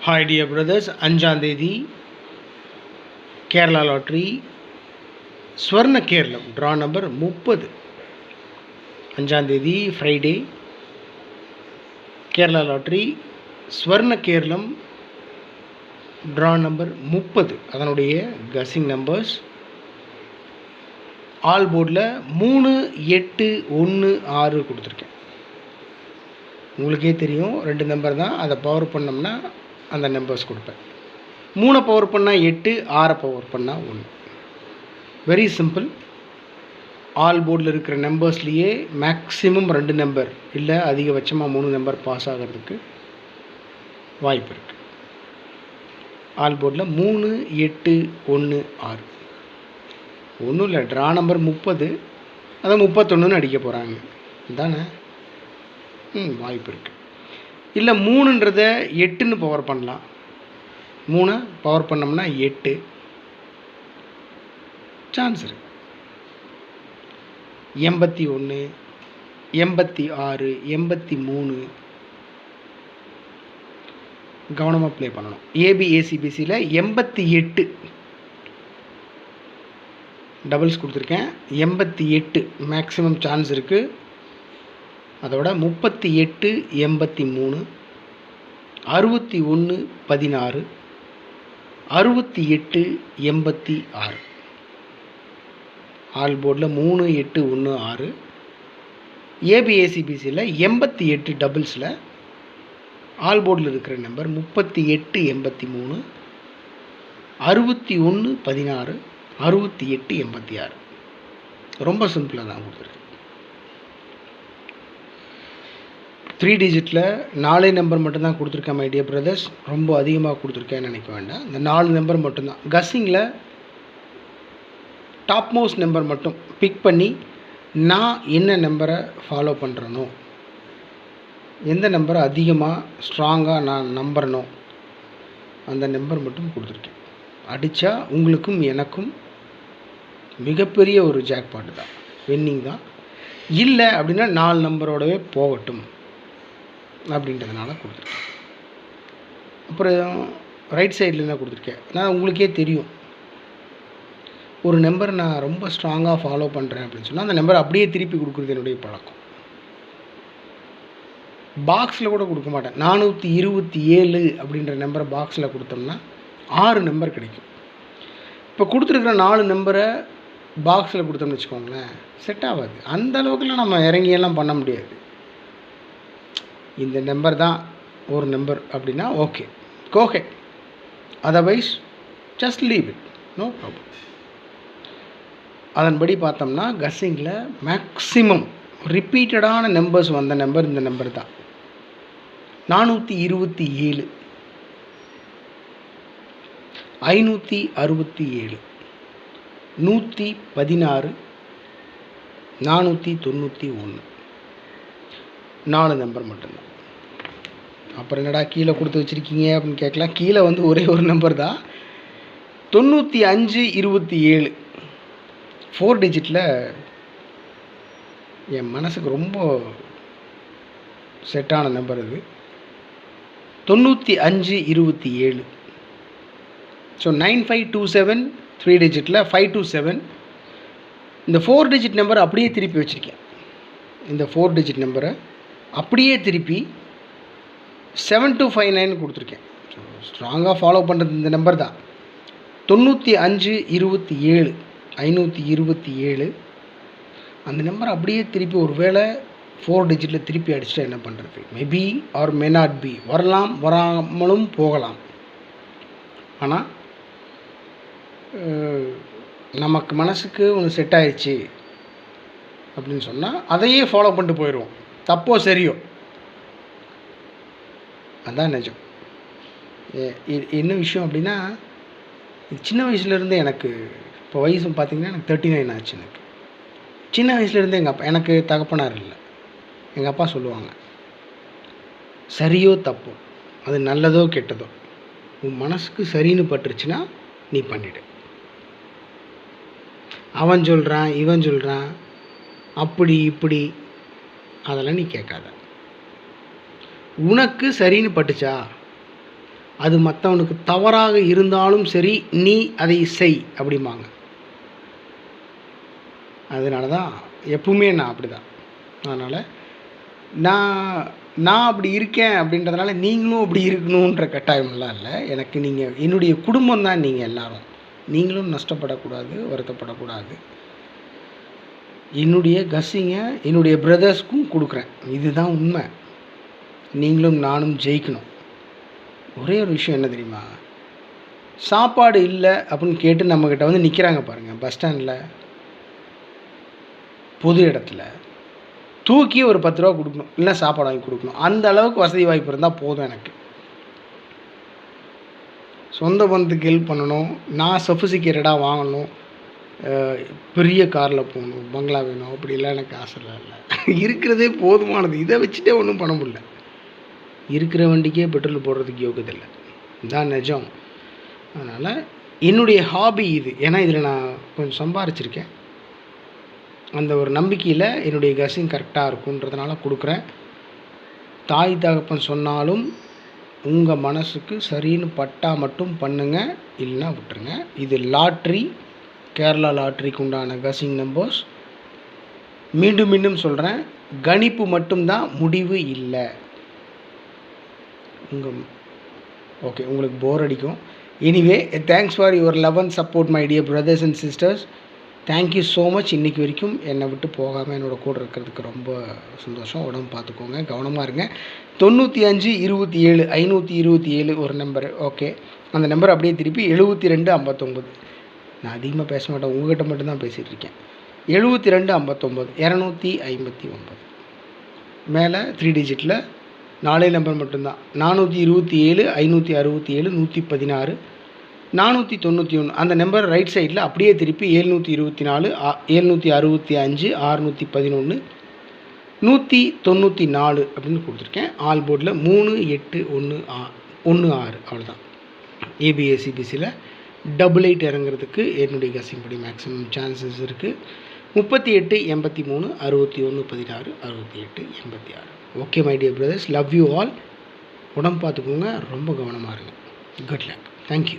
Hi dear brothers, அஞ்சாம் தேதி Kerala lottery ஸ்வர்ண Keralam draw number 30. அஞ்சாம் தேதி ஃப்ரைடே கேரளா லாட்ரி ஸ்வர்ண கேரளம் ட்ரா நம்பர் 30. அதனுடைய கசிங் நம்பர்ஸ் ஆல் போர்டில் 3, 8, 1, 6 கொடுத்துருக்கேன். உங்களுக்கே தெரியும் 2 நம்பர் தான். அதை பவர் பண்ணோம்னா அந்த நம்பர்ஸ் கொடுப்பேன். 3 பவர் பண்ணால் 8, 6 பவர் பண்ணால் 1. Very simple. ஆல் போர்டில் இருக்கிற நம்பர்ஸ்லேயே மேக்ஸிமம் 2 நம்பர் இல்லை அதிகபட்சமாக 3 நம்பர் பாஸ் ஆகிறதுக்கு வாய்ப்பு இருக்குது. ஆல் போர்டில் 3, 8, 1, 6. ஒன்றும் இல்லை, ட்ரா நம்பர் 30, அதை 31ன்னு அடிக்க போகிறாங்க தானே. வாய்ப்பு இருக்குது. இல்லை 3ன்றதை 8ன்னு பவர் பண்ணலாம். 3 பவர் பண்ணோம்னா 8 சான்ஸ் இருக்கு. 81, 86, 83 கவனமாக ப்ளே பண்ணணும். ஏபிஏசிபிசியில் 88 டபுள்ஸ் கொடுத்துருக்கேன். 88 மேக்ஸிமம் சான்ஸ் இருக்குது. அதோட 38, 83, 61, 16, 68, 86. ஆல் போர்டில் 3, 8, 1, 6. ஏபிஏசிபிசியில் 88 டபுள்ஸில் ஆல் போர்டில் இருக்கிற நம்பர் 38, 83, 61, 16, 68, 86. ரொம்ப சிம்பிளாக தான் கொடுத்துருக்கேன். 3 டிஜிட்டில் 4 நம்பர் மட்டும்தான் கொடுத்துருக்கேன் மை டியர் பிரதர்ஸ். ரொம்ப அதிகமாக கொடுத்துருக்கேன்னு நினைக்க வேண்டாம். இந்த 4 நம்பர் மட்டும்தான். கஸ்ஸிங்கில் டாப் மோஸ்ட் நம்பர் மட்டும் பிக் பண்ணி நான் என்ன நம்பரை ஃபாலோ பண்ணுறனோ, எந்த நம்பரை அதிகமாக ஸ்ட்ராங்காக நான் நம்புறனோ அந்த நம்பர் மட்டும் கொடுத்துருக்கேன். அடித்தா உங்களுக்கும் எனக்கும் மிகப்பெரிய ஒரு ஜாக்பாட்டு தான், வின்னிங் தான். இல்லை அப்படின்னா 4 நம்பரோடவே போகட்டும் அப்படின்றதுனால கொடுத்துருக்கேன். அப்புறம் ரைட் சைடில் என்ன கொடுத்துருக்கேன், நான் உங்களுக்கே தெரியும் ஒரு நம்பர் நான் ரொம்ப ஸ்ட்ராங்காக ஃபாலோ பண்ணுறேன் அப்படின்னு சொன்னால் அந்த நம்பர் அப்படியே திருப்பி கொடுக்குறது என்னுடைய பழக்கம். பாக்ஸில் கூட கொடுக்க மாட்டேன். 427 அப்படின்ற நம்பரை பாக்ஸில் கொடுத்தோம்னா 6 நம்பர் கிடைக்கும். இப்போ கொடுத்துருக்குற 4 நம்பரை பாக்ஸில் கொடுத்தோம்னு வச்சுக்கோங்களேன், செட் ஆகாது. அந்த அளவுக்குலாம் நம்ம இறங்கியெல்லாம் பண்ண முடியாது. இந்த நம்பர் தான் ஒரு நம்பர் அப்படின்னா okay, go ahead. Otherwise just leave it, no problem. அதன்படி பார்த்தோம்னா கஸ்ஸிங்கில் மேக்ஸிமம் ரிப்பீட்டடான நம்பர்ஸ் வந்த நம்பர் இந்த நம்பர் தான். 427, 567, 116, 491. 4 நம்பர் மட்டும்தான். அப்புறம் என்னடா கீழே கொடுத்து வச்சுருக்கீங்க அப்படின்னு கேட்கலாம். கீழே வந்து ஒரே ஒரு நம்பர் தான், 95, 27. 4 டிஜிட்டில் என் மனசுக்கு ரொம்ப செட்டான நம்பர் இது. 95, 27. ஸோ 9527 3 டிஜிட்டில் 527. இந்த 4 டிஜிட் நம்பர் அப்படியே திருப்பி வச்சுருக்கேன். இந்த 4 டிஜிட் நம்பரை அப்படியே திருப்பி 7259 கொடுத்துருக்கேன். ஸோ ஸ்ட்ராங்காக ஃபாலோ பண்ணுறது இந்த நம்பர் தான். 95, 27, 527. அந்த நம்பர் அப்படியே திருப்பி ஒரு வேளை 4 டிஜிட்டில் திருப்பி அடிச்சுட்டா என்ன பண்ணுறது? Maybe R may not be, வரலாம் வராமலும் போகலாம். ஆனால் நமக்கு மனசுக்கு ஒன்று செட் ஆயிடுச்சு அப்படின்னு சொன்னால் அதையே ஃபாலோ பண்ணிட்டு போயிடுவோம். தப்போ சரியோ, அதுதான் நிஜம். என்ன விஷயம் அப்படின்னா, சின்ன வயசுலேருந்து எனக்கு இப்போ வயசு பார்த்திங்கன்னா எனக்கு 39 ஆச்சு. எனக்கு சின்ன வயசுலேருந்து எங்கள் அப்பா, எனக்கு தகப்பனார் இல்லை, எங்கள் அப்பா சொல்லுவாங்க, சரியோ தப்போ, அது நல்லதோ கெட்டதோ, உன் மனசுக்கு சரின்னு பட்டுருச்சுன்னா நீ பண்ணிவிடு. அவன் சொல்கிறான், இவன் சொல்கிறான், அப்படி இப்படி அதெல்லாம் நீ கேட்காத. உனக்கு சரின்னு பட்டுச்சா அது மற்றவனுக்கு தவறாக இருந்தாலும் சரி, நீ அதை செய் அப்படிம்பாங்க. அதனால தான் எப்பவுமே நான் அப்படி தான். அதனால் நான் அப்படி இருக்கேன் அப்படின்றதுனால நீங்களும் அப்படி இருக்கணுன்ற கட்டாயமெல்லாம் இல்லை. எனக்கு நீங்கள் என்னுடைய குடும்பம் தான் நீங்கள் எல்லோரும். நீங்களும் நஷ்டப்படக்கூடாது, வருத்தப்படக்கூடாது. என்னுடைய கஸ்ஸிங்கை என்னுடைய பிரதர்ஸ்க்கும் கொடுக்குறேன். இதுதான் உண்மை. நீங்களும் நானும் ஜெயிக்கணும். ஒரே ஒரு விஷயம் என்ன தெரியுமா? சாப்பாடு இல்லை அப்படின்னு கேட்டு நம்மக்கிட்ட வந்து நிற்கிறாங்க பாருங்கள், பஸ் ஸ்டாண்டில், பொது இடத்துல. தூக்கி ஒரு 10 ரூபா கொடுக்கணும், இல்லை சாப்பாடு வாங்கி கொடுக்கணும். அந்த அளவுக்கு வசதி வாய்ப்பு இருந்தால் போதும் எனக்கு. சொந்த பந்தத்துக்கு ஹெல்ப் பண்ணணும், நான் சொஃபிஸ்டிகேட்டடாக வாங்கணும், பெரிய காரில் போகணும், பங்களா வேணும், அப்படிலாம் எனக்கு ஆசைலாம் இல்லை. இருக்கிறதே போதுமானது. இதை வச்சுட்டே ஒன்றும் பண்ண முடியல. இருக்கிற வண்டிக்கே பெட்ரோல் போடுறதுக்கு யோகியதை இல்லை. இதுதான் நிஜம். அதனால் என்னுடைய ஹாபி இது. ஏன்னா இதில் நான் கொஞ்சம் சம்பாரிச்சிருக்கேன். அந்த ஒரு நம்பிக்கையில் என்னுடைய கஸ்ஸிங் கரெக்டாக இருக்குன்றதுனால கொடுக்குறேன். தாய் தகப்பன் சொன்னாலும் உங்கள் மனசுக்கு சரின்னு பட்டால் மட்டும் பண்ணுங்கள், இல்லைன்னா விட்டுருங்க. இது லாட்ரி, கேரளா லாட்ரிக்கு உண்டான கஸ்ஸிங் நம்பர்ஸ். மீண்டும் மீண்டும் சொல்கிறேன், கணிப்பு மட்டும்தான், முடிவு இல்லை. ஓகே, உங்களுக்கு போர் அடிக்கும். Anyway, thanks for your love and support my dear brothers and sisters. Thank you so much. இன்றைக்கி வரைக்கும் என்னை விட்டு போகாமல் என்னோட கூட இருக்கிறதுக்கு ரொம்ப சந்தோஷம். உடம்பு பார்த்துக்கோங்க, கவனமாக இருங்க. 95 27 527 ஒரு நம்பரு. ஓகே, அந்த நம்பர் அப்படியே திருப்பி 72 59. நான் அதிகமாக பேச மாட்டேன், உங்கள்கிட்ட மட்டும்தான் பேசிகிட்டு இருக்கேன். 72 59 259. மேலே 3 டிஜிட்டில் 4 நம்பர் மட்டும்தான். 427 567 116 491. அந்த நம்பர் ரைட் சைடில் அப்படியே திருப்பி 724 765 611 194 அப்படின்னு கொடுத்துருக்கேன். ஆல் போர்டில் 3816 அவ்வளோதான். ஏபிஎஸ்சிபிசியில் 88 இறங்குறதுக்கு என்னுடைய கசிங் படி மேக்ஸிமம் சான்சஸ் இருக்குது. 38 83 61 16 68 86. Okay my dear brothers, love you all. உடம்பு பார்த்துக்கோங்க, ரொம்ப கவனமாக இருங்க. Good luck. தேங்க்யூ.